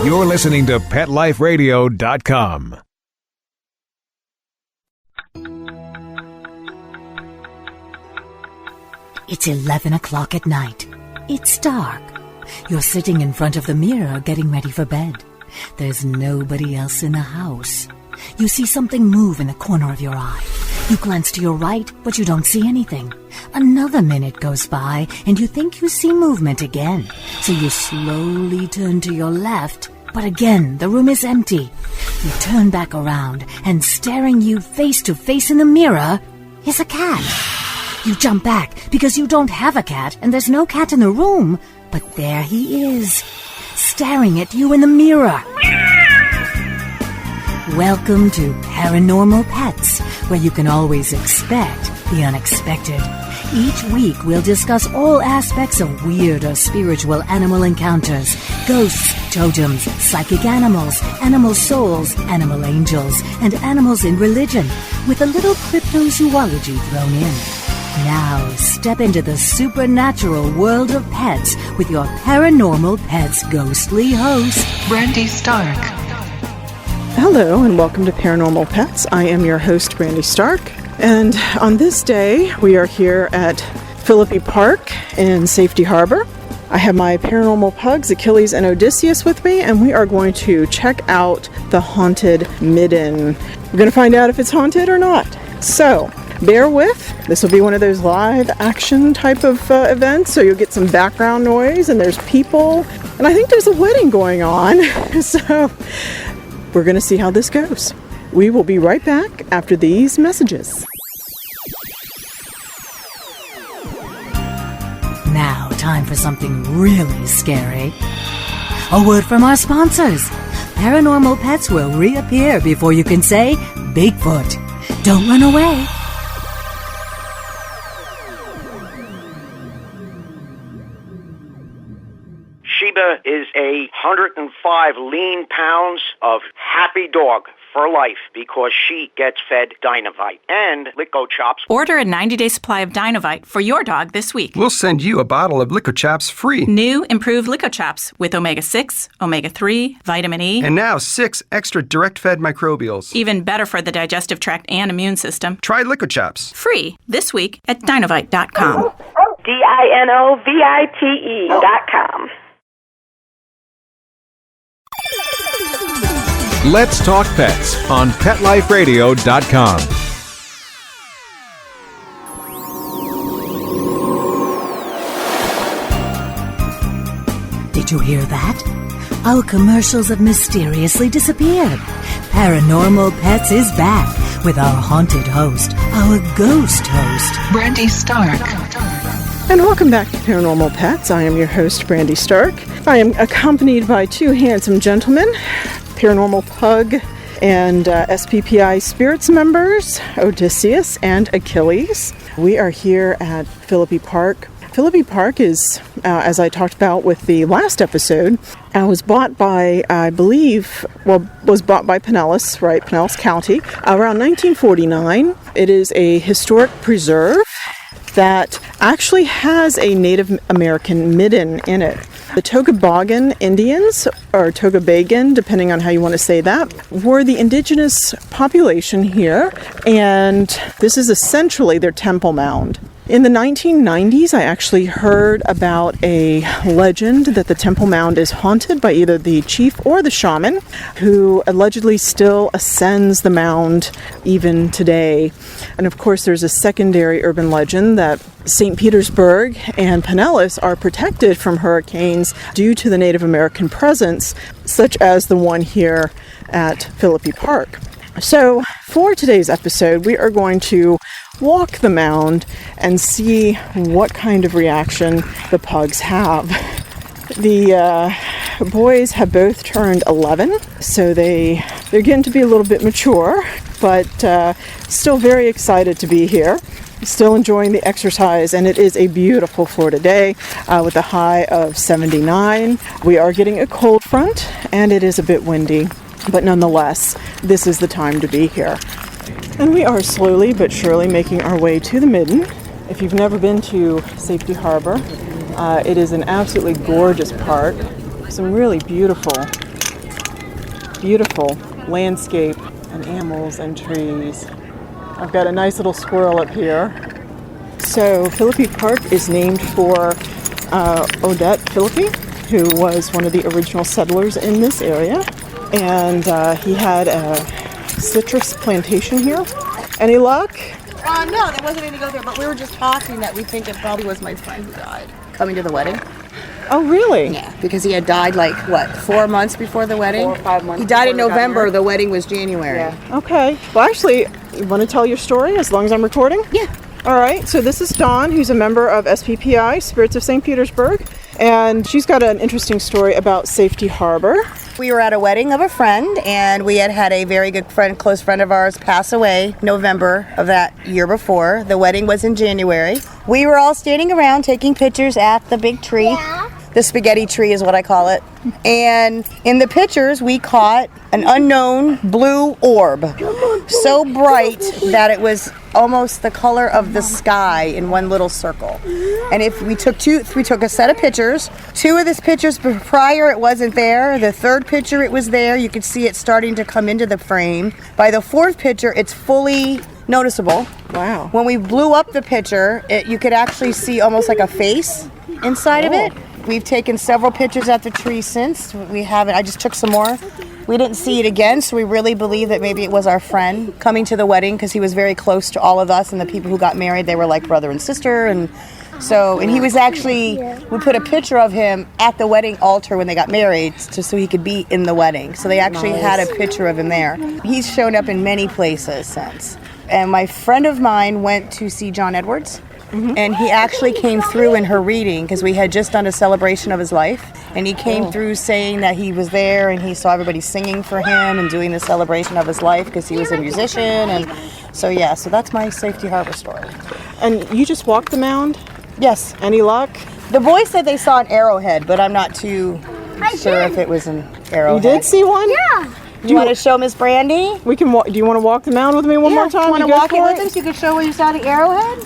You're listening to PetLifeRadio.com. It's 11 o'clock at night. It's dark. You're sitting in front of the mirror getting ready for bed. There's nobody else in the house. You see something move in the corner of your eye. You glance to your right, but you don't see anything. Another minute goes by, and you think you see movement again. So you slowly turn to your left, but again, the room is empty. You turn back around, and staring you face to face in the mirror is a cat. You jump back because you don't have a cat, and there's no cat in the room. But there he is, staring at you in the mirror. Welcome to Paranormal Pets, where you can always expect the unexpected. Each week, we'll discuss all aspects of weird or spiritual animal encounters, ghosts, totems, psychic animals, animal souls, animal angels, and animals in religion, with a little cryptozoology thrown in. Now, step into the supernatural world of pets with your Paranormal Pets ghostly host, Brandy Stark. Hello and welcome to Paranormal Pets. I am your host, Brandy Stark. And on this day, we are here at Philippi Park in Safety Harbor. I have my paranormal pugs, Achilles and Odysseus, with me, and we are going to check out the haunted midden. We're going to find out if it's haunted or not. So, bear with. This will be one of those live action type of events, so you'll get some background noise, and there's people, and I think there's a wedding going on. So, we're going to see how this goes. We will be right back after these messages. Now, time for something really scary. A word from our sponsors. Paranormal Pets will reappear before you can say Bigfoot. Don't run away. Sheba is 105 lean pounds of happy dog for life because she gets fed Dynavite and Lico Chops. Order a 90-day supply of Dynavite for your dog this week. We'll send you a bottle of Lico Chops free. New improved Lico Chops with omega-6, omega-3, vitamin E. And now 6 extra direct-fed microbials. Even better for the digestive tract and immune system. Try Lico Chops. Free this week at Dynavite.com. DINOVITE.com. Let's Talk Pets on PetLifeRadio.com. Did you hear that? Our commercials have mysteriously disappeared. Paranormal Pets is back with our haunted host, our ghost host, Brandy Stark. And welcome back to Paranormal Pets. I am your host, Brandy Stark. I am accompanied by two handsome gentlemen, Paranormal Pug and SPPI Spirits members, Odysseus and Achilles. We are here at Philippi Park. Philippi Park is, as I talked about with the last episode, was bought by, was bought by Pinellas, right, Pinellas County, around 1949. It is a historic preserve that actually has a Native American midden in it. The Tocobaga Indians, or Tocobagan, depending on how you want to say that, were the indigenous population here, and this is essentially their temple mound. In the 1990s, I actually heard about a legend that the Temple Mound is haunted by either the chief or the shaman, who allegedly still ascends the mound even today. And of course, there's a secondary urban legend that St. Petersburg and Pinellas are protected from hurricanes due to the Native American presence, such as the one here at Philippi Park. So, for today's episode, we are going to walk the mound and see what kind of reaction the pugs have. The boys have both turned 11, so they're getting to be a little bit mature, but still very excited to be here. Still enjoying the exercise, and it is a beautiful Florida day with a high of 79. We are getting a cold front, and it is a bit windy, but nonetheless, this is the time to be here. And we are slowly but surely making our way to the midden. If you've never been to Safety Harbor, it is an absolutely gorgeous park. Some really beautiful beautiful landscape and animals and trees. I've got a nice little squirrel up here. So Philippi Park is named for Odette Philippi, who was one of the original settlers in this area. And he had a citrus plantation here. Any luck? No, there wasn't any go there, but we were just talking that we think it probably was my friend who died coming to the wedding. Oh, really? Yeah, because he had died 4 months before the wedding? 4 or 5 months. He died in November, the wedding was January. Yeah. Okay. Well, actually, you want to tell your story as long as I'm recording? Yeah. All right. So this is Dawn, who's a member of SPPI, Spirits of St. Petersburg. And she's got an interesting story about Safety Harbor. We were at a wedding of a friend, and we had a very good friend, close friend of ours, pass away November of that year before. The wedding was in January. We were all standing around taking pictures at the big tree. Yeah. The spaghetti tree is what I call it. And in the pictures, we caught an unknown blue orb, so bright that it was almost the color of the sky in one little circle. And if we took a set of pictures. 2 of these pictures prior, it wasn't there. The 3rd picture, it was there. You could see it starting to come into the frame. By the 4th picture, it's fully noticeable. Wow. When we blew up the picture, you could actually see almost like a face inside of it. We've taken several pictures at the tree since. We haven't. I just took some more. We didn't see it again, so we really believe that maybe it was our friend coming to the wedding because he was very close to all of us, and the people who got married, they were like brother and sister. And he was actually, we put a picture of him at the wedding altar when they got married just so he could be in the wedding. So they actually had a picture of him there. He's shown up in many places since. And my friend of mine went to see John Edwards. Mm-hmm. And he actually came through in her reading because we had just done a celebration of his life. And he came through saying that he was there and he saw everybody singing for him and doing the celebration of his life because he was a musician. And so that's my Safety Harbor story. And you just walked the mound? Yes. Any luck? The boys said they saw an arrowhead, but I'm not too sure if it was an arrowhead. You did see one? Yeah. Do you want to show Miss Brandy? We can. Do you want to walk the mound with me one more time? You want to walk it with us? You can show where you saw the arrowhead?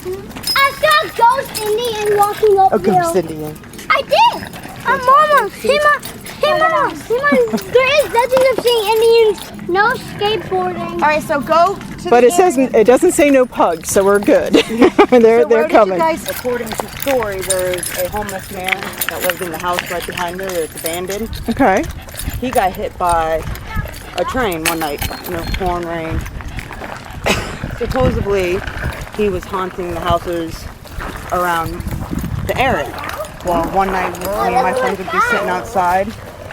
I saw a ghost Indian walking up there. A ghost Indian. I did. Mama. Hey, Mama. There is legend of St. Indians. No skateboarding. All right, so go to But it doesn't say no pugs, so we're good. they're coming. According to story, there's a homeless man that lived in the house right behind there that's abandoned. Okay. He got hit by a train one night in the pouring rain. Supposedly, he was haunting the houses around the area. Well, one night, me and my friends would be sitting outside.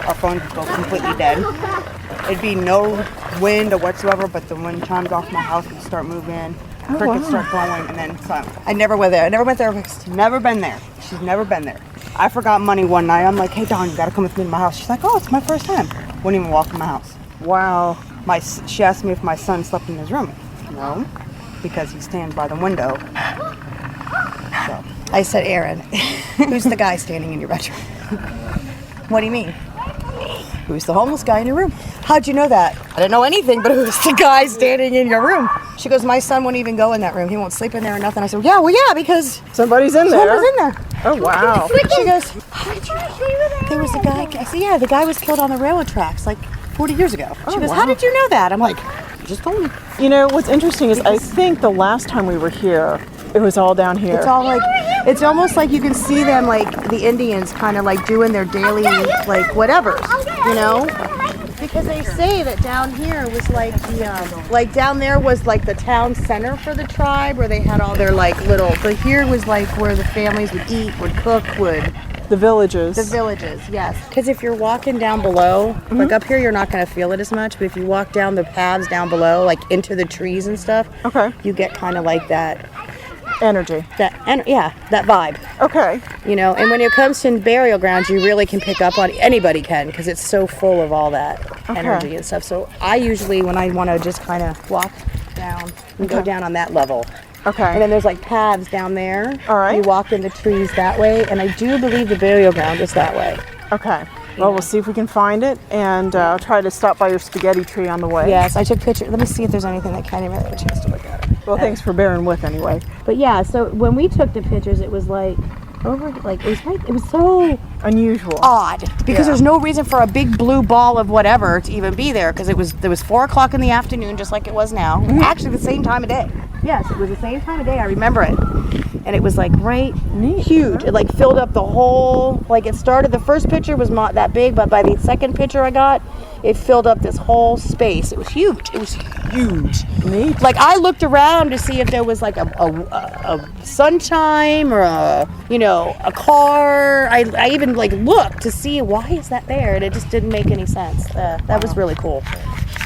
Our phones would go completely dead. It'd be no wind or whatsoever, but the wind chimes off my house would start moving. Crickets start blowing, and then silence. I never went there. I never went there. Never been there. She's never been there. I forgot money one night. I'm like, hey, Dawn, you gotta come with me to my house. She's like, oh, it's my first time. Wouldn't even walk in my house. Wow. She asked me if my son slept in his room. No, because he stands by the window. So I said, Aaron, who's the guy standing in your bedroom? What do you mean? Who's the homeless guy in your room? How'd you know that? I didn't know anything, but who's the guy standing in your room? She goes, my son won't even go in that room. He won't sleep in there or nothing. I said, yeah, because somebody's in there. Someone's in there. Oh, wow. She goes, there was a guy. I said, yeah, the guy was killed on the railroad tracks 40 years ago. She goes, how did you know that? I'm like, you just told me. You know, what's interesting is I think the last time we were here, it was all down here. It's all it's almost like you can see them the Indians kind of doing their daily whatever, Because they say that down here was down there was the town center for the tribe where they had all their but here was where the families would eat, would cook, The villages. The villages, yes. Because if you're walking down below, up here you're not going to feel it as much, but if you walk down the paths down below, into the trees and stuff, you get kind of that energy. That vibe. Okay. And when it comes to burial grounds, you really can pick up on, anybody can, because it's so full of all that energy and stuff. So I usually, when I want to just kind of walk down, we go down on that level. Okay. And then there's paths down there. All right. You walk in the trees that way, and I do believe the burial ground is that way. Okay. Well, we'll see if we can find it, and I'll try to stop by your spaghetti tree on the way. Yes, I took pictures. Let me see if there's anything that Kenny might have a chance to look at it. Well, thanks for bearing with anyway. But yeah, so when we took the pictures, it was over, like it was so unusual, odd, because there's no reason for a big blue ball of whatever to even be there, because there was 4 o'clock in the afternoon, just like it was now. Actually, the same time of day. Yes, it was the same time of day. I remember it, and it was like huge. It like filled up the whole. Like it started. The first picture was not that big, but by the second picture I got, it filled up this whole space. It was huge. It was huge. Neat. Like I looked around to see if there was like a sun chime or a car. I even like looked to see why is that there, and it just didn't make any sense. That was really cool.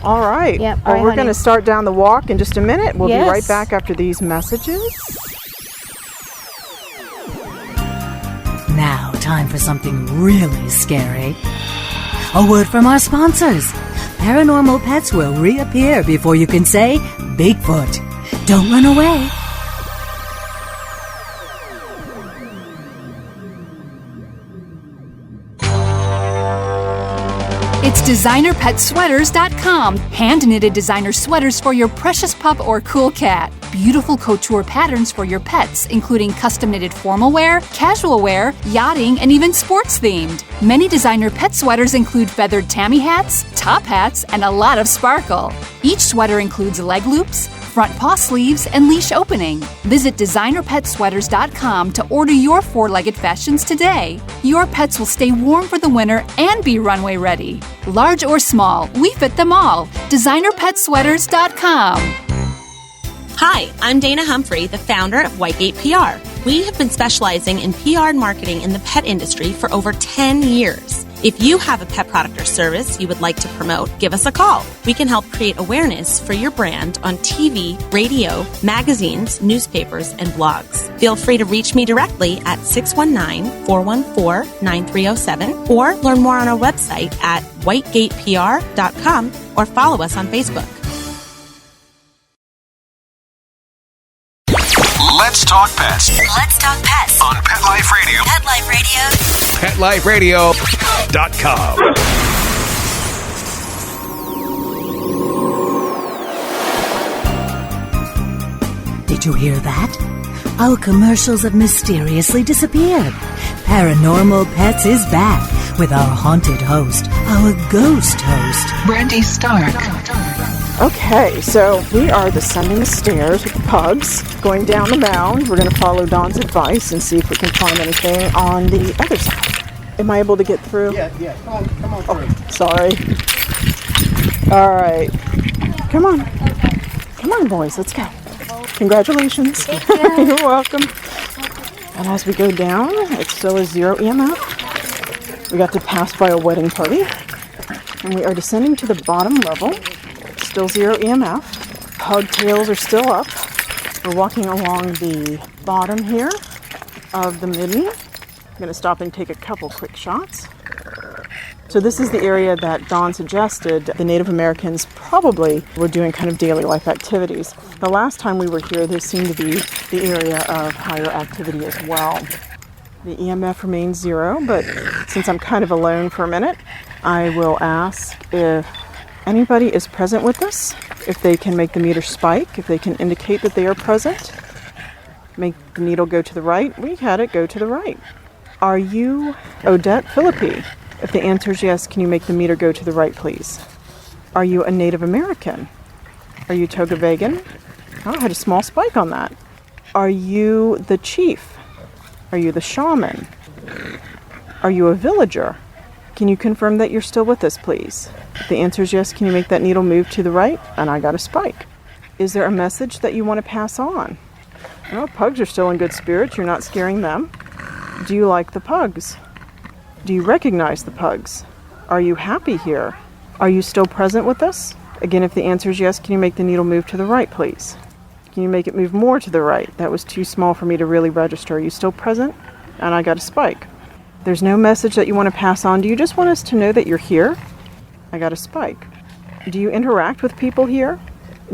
All right. Yep. Well, All right, we're going to start down the walk in just a minute. We'll be Yes. right back after these messages. Now, time for something really scary. A word from our sponsors. Paranormal pets will reappear before you can say Bigfoot. Don't run away. It's designerpetsweaters.com. Hand-knitted designer sweaters for your precious pup or cool cat. Beautiful couture patterns for your pets, including custom-knitted formal wear, casual wear, yachting, and even sports-themed. Many designer pet sweaters include feathered tammy hats, top hats, and a lot of sparkle. Each sweater includes leg loops, front paw sleeves, and leash opening. Visit designerpetsweaters.com to order your 4-legged fashions today. Your pets will stay warm for the winter and be runway ready. Large or small, we fit them all. designerpetsweaters.com. Hi, I'm Dana Humphrey, the founder of Whitegate PR. We have been specializing in PR and marketing in the pet industry for over 10 years. If you have a pet product or service you would like to promote, give us a call. We can help create awareness for your brand on TV, radio, magazines, newspapers, and blogs. Feel free to reach me directly at 619-414-9307 or learn more on our website at whitegatepr.com or follow us on Facebook. Let's talk pets Let's talk pets on Pet Life Radio. Pet Life PetLifeRadio.com. Did you hear that? Our commercials have mysteriously disappeared. Paranormal Pets is back with our haunted host, our ghost host, Brandy Stark. Okay, so we are descending the stairs with the pugs, going down the mound. We're going to follow Don's advice and see if we can find anything on the other side. Am I able to get through? Yeah. Come on through. Sorry. All right. Come on, boys. Let's go. Congratulations. You're welcome. And as we go down, it still is 0 EMF. We got to pass by a wedding party. And we are descending to the bottom level. Still 0 EMF. Pug tails are still up. We're walking along the bottom here of the midden. I'm going to stop and take a couple quick shots. So this is the area that Don suggested the Native Americans probably were doing kind of daily life activities. The last time we were here, this seemed to be the area of higher activity as well. The EMF remains 0, but since I'm kind of alone for a minute, I will ask if anybody is present with us, if they can make the meter spike, if they can indicate that they are present. Make the needle go to the right. We had it go to the right. Are you Odette Philippi? If the answer is yes, can you make the meter go to the right, please? Are you a Native American? Are you Tocobagan? Oh, I had a small spike on that. Are you the chief? Are you the shaman? Are you a villager? Can you confirm that you're still with us, please? If the answer is yes, can you make that needle move to the right? And I got a spike. Is there a message that you want to pass on? Well, pugs are still in good spirits. You're not scaring them. Do you like the pugs? Do you recognize the pugs? Are you happy here? Are you still present with us? Again, if the answer is yes, can you make the needle move to the right, please? Can you make it move more to the right? That was too small for me to really register. Are you still present? And I got a spike. There's no message that you want to pass on. Do you just want us to know that you're here? I got a spike. Do you interact with people here?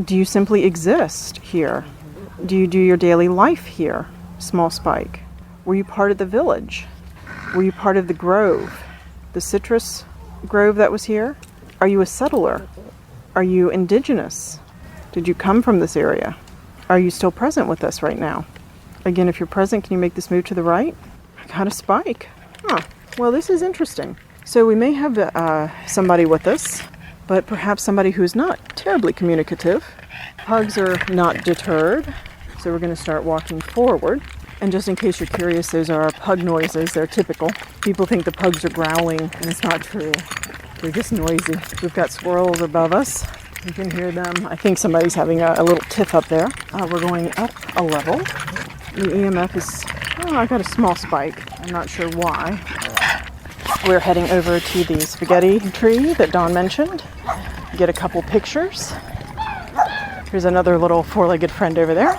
Do you simply exist here? Do you do your daily life here? Small spike. Were you part of the village? Were you part of the grove? The citrus grove that was here? Are you a settler? Are you indigenous? Did you come from this area? Are you still present with us right now? Again, if you're present, can you make this move to the right? got a spike. Huh. Well, this is interesting. So we may have somebody with us, but perhaps somebody who's not terribly communicative. Pugs are not deterred, so we're going to start walking forward. And just in case you're curious, those are our pug noises. They're typical. People think the pugs are growling, and it's not true. They're just noisy. We've got squirrels above us. You can hear them. I think somebody's having a little tiff up there. We're going up a level. The EMF is, I got a small spike. I'm not sure why. We're heading over to the spaghetti tree that Dawn mentioned. Get a couple pictures. Here's another little four-legged friend over there.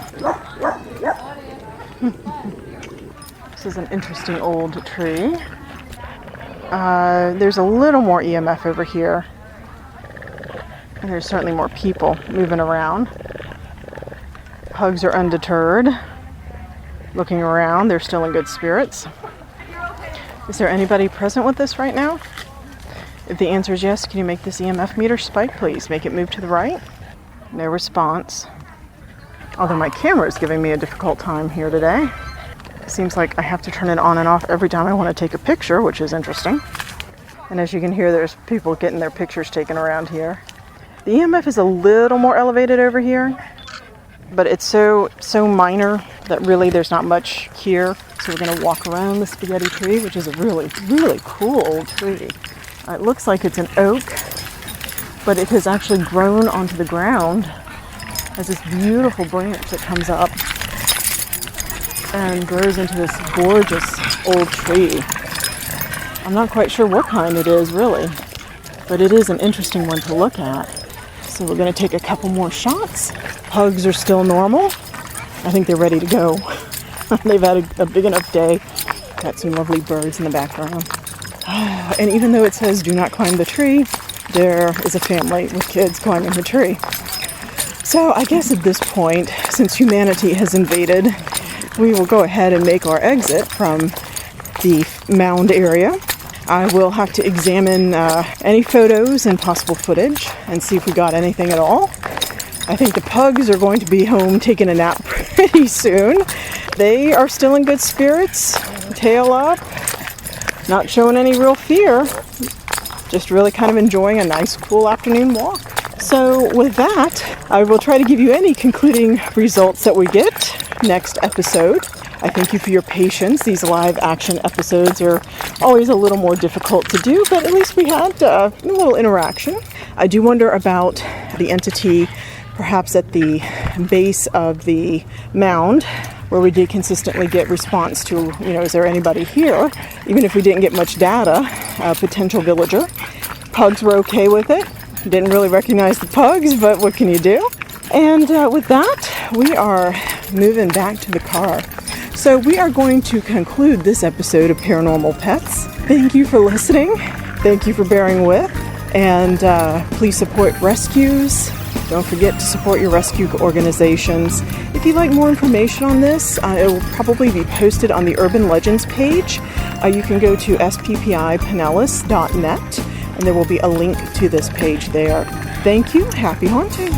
This is an interesting old tree. There's a little more EMF over here. And there's certainly more people moving around. Pugs are undeterred. Looking around, they're still in good spirits. Is there anybody present with us right now? If the answer is yes, can you make this EMF meter spike, please? Make it move to the right. No response. Although my camera is giving me a difficult time here today. It seems like I have to turn it on and off every time I want to take a picture, which is interesting. And as you can hear, there's people getting their pictures taken around here. The EMF is a little more elevated over here, but it's so minor that really there's not much here. So we're going to walk around the spaghetti tree, which is a really, really cool old tree. It looks like it's an oak, but it has actually grown onto the ground as this beautiful branch that comes up and grows into this gorgeous old tree. I'm not quite sure what kind it is, really, but it is an interesting one to look at. So we're going to take a couple more shots. Pugs are still normal. I think they're ready to go. They've had a big enough day. Got some lovely birds in the background. And even though it says do not climb the tree, there is a family with kids climbing the tree. So I guess at this point, since humanity has invaded, we will go ahead and make our exit from the mound area. I will have to examine any photos and possible footage and see if we got anything at all. I think the pugs are going to be home taking a nap pretty soon. They are still in good spirits, tail up, not showing any real fear, just really kind of enjoying a nice cool afternoon walk. So with that, I will try to give you any concluding results that we get next episode. I thank you for your patience. These live action episodes are always a little more difficult to do, but at least we had a little interaction. I do wonder about the entity perhaps at the base of the mound, where we did consistently get response to, is there anybody here? Even if we didn't get much data, a potential villager. Pugs were okay with it. Didn't really recognize the pugs, but what can you do? And with that, we are moving back to the car. So we are going to conclude this episode of Paranormal Pets. Thank you for listening. Thank you for bearing with. And please support rescues. Don't forget to support your rescue organizations. If you'd like more information on this, it will probably be posted on the Urban Legends page. You can go to sppipinellis.net, and there will be a link to this page there. Thank you. Happy haunting.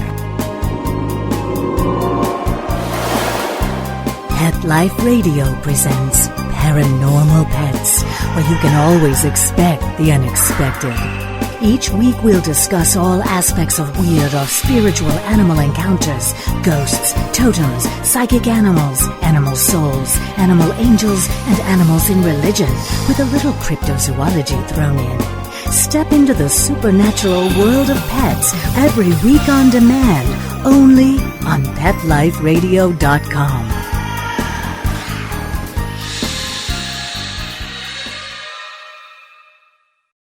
Pet Life Radio presents Paranormal Pets, where you can always expect the unexpected. Each week we'll discuss all aspects of weird or spiritual animal encounters, ghosts, totems, psychic animals, animal souls, animal angels, and animals in religion, with a little cryptozoology thrown in. Step into the supernatural world of pets every week on demand, only on PetLifeRadio.com.